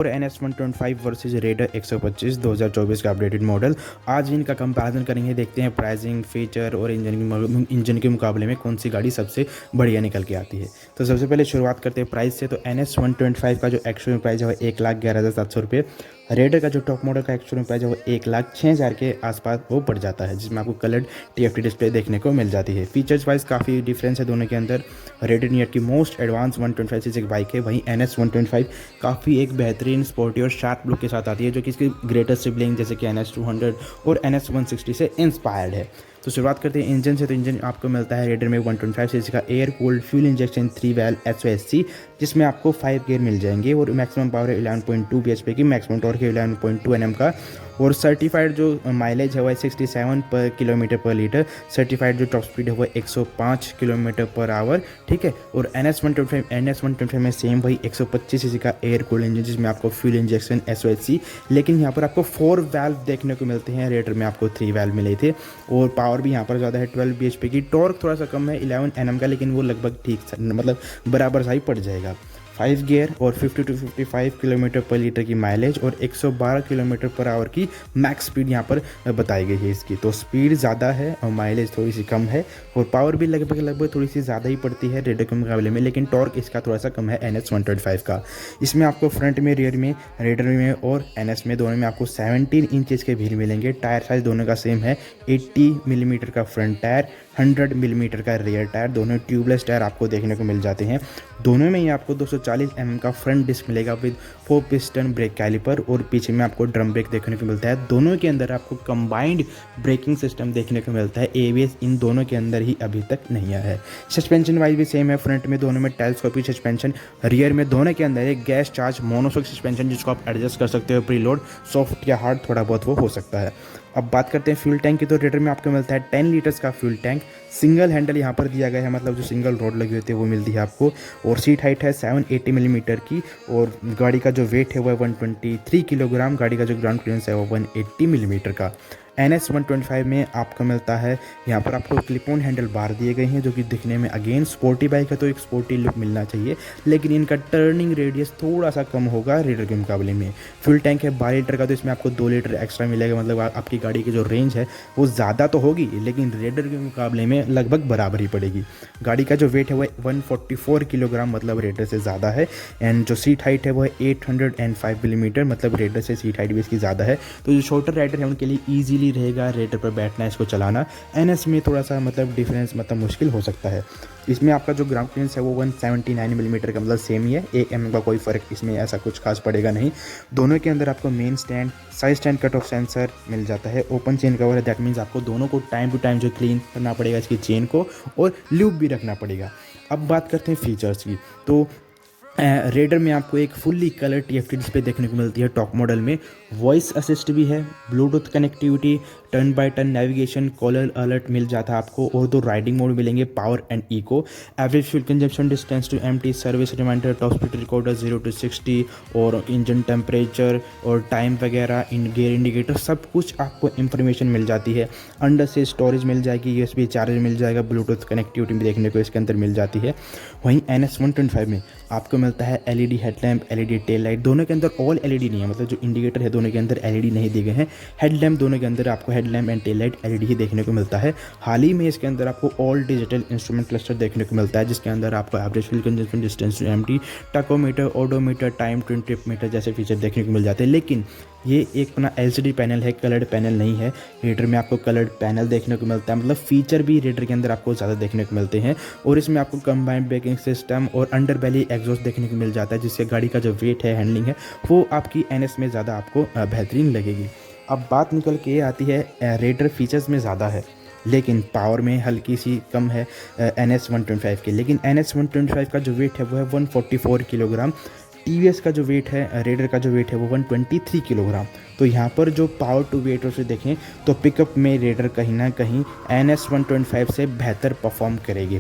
और NS 125 versus raider 125 2024 का updated model. आज इनका कंपैरिजन करेंगे, देखते हैं प्राइसिंग, फीचर और इंजन के मुकाबले में कौन सी गाड़ी सबसे बढ़िया निकल के आती है। तो सबसे पहले शुरुआत करते हैं प्राइस से। तो NS 125 का जो एक्चुअल प्राइस है वो 1,11,700 रुपये। रेडर का जो टॉप मॉडल का एक्चुअल प्राइस है वो 1,06,000 के आसपास वो पड़ जाता है, जिसमें आपको कलर्ड TFT डिस्प्ले देखने को मिल जाती है। फीचर्स वाइज काफ़ी डिफरेंस है दोनों के अंदर। रेडर नियर की मोस्ट एडवांस 125 सीसी की बाइक है, वहीं NS 125 काफ़ी एक बेहतरीन स्पोर्टी और शार्प लुक के साथ आती है, जो कि इसकी ग्रेटेस्ट सिबलिंग जैसे कि NS 200 और NS 160 से इंस्पायर्ड है। तो शुरुआत करते हैं इंजन से। तो इंजन आपको मिलता है रेडर में 125 सीसी का air cooled fuel injection 3 valve SOSC, जिसमें आपको 5 गियर मिल जाएंगे और मैक्सिमम पावर 11.2 bhp की, मैक्सिमम टॉर्क 11.2 Nm का। और सर्टिफाइड जो माइलेज है वह 67 पर किलोमीटर पर लीटर। सर्टिफाइड जो टॉप स्पीड है वह 105 किलोमीटर पर आवर, ठीक है। और NS 125 में सेम वही 125 सीसी का एयर कूल्ड इंजन, जिसमें आपको फ्यूल इंजेक्शन SOSC, लेकिन यहाँ पर आपको 4 वैल्व देखने को मिलते हैं। रेडर में आपको 3 वैल्व मिले थे। और पावर भी यहाँ पर ज़्यादा है, 12 bhp की। टॉर्क थोड़ा सा कम है 11 Nm का, लेकिन वो लगभग ठीक मतलब बराबर सा ही पड़ जाएगा। 5 गियर और 50 to 55 किलोमीटर पर लीटर की माइलेज और 112 किलोमीटर पर आवर की मैक्स स्पीड यहाँ पर बताई गई है इसकी। तो स्पीड ज़्यादा है और माइलेज थोड़ी सी कम है, और पावर भी लगभग थोड़ी सी ज़्यादा ही पड़ती है रेडर के मुकाबले में, लेकिन टॉर्क इसका थोड़ा सा कम है NS 125 का। इसमें आपको फ्रंट में, रियर में, रेडर में और NS में दोनों में आपको 17 इंचेस के व्हील मिलेंगे। टायर साइज़ दोनों का सेम है, 80 मिलीमीटर का फ्रंट टायर, 100 मिलीमीटर का रियर टायर। दोनों ट्यूबलेस टायर आपको देखने को मिल जाते हैं। दोनों में ही आपको 240 mm का फ्रंट डिस्क मिलेगा विद 4 पिस्टन ब्रेक कैलिपर, और पीछे में आपको ड्रम ब्रेक देखने को मिलता है। दोनों के अंदर आपको कंबाइंड ब्रेकिंग सिस्टम देखने को मिलता है। ABS इन दोनों के अंदर ही अभी तक नहीं आया है। सस्पेंशन वाइज भी सेम है, फ्रंट में दोनों में टेलीस्कोपिक सस्पेंशन, रियर में दोनों के अंदर एक गैस चार्ज मोनोशॉक सस्पेंशन, जिसको आप एडजस्ट कर सकते हो प्रीलोड, सॉफ्ट या हार्ड थोड़ा बहुत वो हो सकता है। अब बात करते हैं फ्यूल टैंक की। तो रेडर में आपको मिलता है 10 लीटर्स का फ्यूल टैंक। सिंगल हैंडल यहाँ पर दिया गया है, मतलब जो सिंगल रोड लगी होती है वो मिलती है आपको। और सीट हाइट है 780 मिलीमीटर की, और गाड़ी का जो वेट है वह 123 किलोग्राम। गाड़ी का जो ग्राउंड क्लियरेंस है वो 180 मिलीमीटर का। NS 125 में आपको मिलता है, यहाँ पर आपको क्लिप ऑन हैंडल बार दिए गए हैं, जो कि दिखने में अगेन स्पोर्टी बाइक है तो एक स्पोर्टी लुक मिलना चाहिए, लेकिन इनका टर्निंग रेडियस थोड़ा सा कम होगा रेडर के मुकाबले में। फ्यूल टैंक है 12 लीटर का, तो इसमें आपको 2 लीटर एक्स्ट्रा मिलेगा, मतलब आपकी गाड़ी की जो रेंज है वो ज़्यादा तो होगी, लेकिन रेडर के मुकाबले में लगभग बराबर ही पड़ेगी। गाड़ी का जो वेट है वह 144 किलोग्राम, मतलब रेडर से ज़्यादा है। एंड जो सीट हाइट है वह 805 मिलीमीटर, मतलब रेडर से सीट हाइट भी इसकी ज़्यादा है। तो जो छोटे राइडर है उनके लिए ईजिली रहेगा रेडर पर बैठना, इसको चलाना। NS में थोड़ा सा मतलब डिफरेंस मतलब मुश्किल हो सकता है। इसमें आपका जो ग्राउंड क्लियरेंस है वो 179 मिलीमीटर का, मतलब सेम ही है, 1 mm का कोई फ़र्क इसमें ऐसा कुछ खास पड़ेगा नहीं। दोनों के अंदर आपको main stand, side stand, cut off sensor मिल जाता है। ओपन चेन कवर है, दैट मीन्स आपको दोनों को टाइम टू टाइम जो क्लीन करना पड़ेगा इसकी चेन को, और लूप भी रखना पड़ेगा। अब बात करते हैं फीचर्स की। तो रेडर में आपको एक फुल्ली कलर TFT डिस्प्ले देखने को मिलती है टॉप मॉडल में। वॉइस असिस्ट भी है, Bluetooth connectivity, turn by turn navigation, caller alert मिल जाता है आपको, और 2 राइडिंग मोड मिलेंगे, power and eco. Average fuel consumption, distance to empty, service reminder, top speed recorder 0 to 60, और इंजन टेम्परेचर और टाइम वगैरह, इन गियर इंडिकेटर, सब कुछ आपको इंफॉर्मेशन मिल जाती है। अंडर से स्टोरेज मिल जाएगी, USB चार्जर मिल जाएगा, ब्लूटूथ कनेक्टिविटी भी देखने को इसके अंदर मिल जाती है। वहीं NS 125 में आपको मिलता है LED headlamp, LED tail light. दोनों के अंदर ऑल LED नहीं है, मतलब जो इंडिकेटर है दोनों के अंदर LED नहीं दिए गए हैं। हेडलैम्प दोनों के अंदर आपको headlamp and tail light LED ही देखने को मिलता है। हाल ही में इसके अंदर आपको ऑल डिजिटल इंस्ट्रूमेंट क्लस्टर देखने को मिलता है, जिसके अंदर आपको average fuel consumption, distance to empty, tachometer, odometer, time to trip meter जैसे फीचर देखने को मिल जाते हैं। लेकिन ये एक अपना LCD पैनल है, कलर्ड पैनल नहीं है। रेडर में आपको कलर्ड पैनल देखने को मिलता है, मतलब फीचर भी रेडर के अंदर आपको ज़्यादा देखने को मिलते हैं। और इसमें आपको कंबाइंड ब्रेकिंग सिस्टम और अंडर बेली एग्जॉस्ट देखने को मिल जाता है, जिससे गाड़ी का जो वेट है, हैंडलिंग है, वो आपकी NS में ज़्यादा आपको बेहतरीन लगेगी। अब बात निकल के ये आती है, रेडर फीचर्स में ज़्यादा है लेकिन पावर में हल्की सी कम है NS 125 के। लेकिन NS 125 का जो वेट है वो है 144 किलोग्राम। TVS का जो वेट है, रेडर का जो वेट है वो 123 किलोग्राम। तो यहाँ पर जो पावर टू वेट से देखें तो पिकअप में रेडर कहीं ना कहीं NS 125 से बेहतर परफॉर्म करेगी।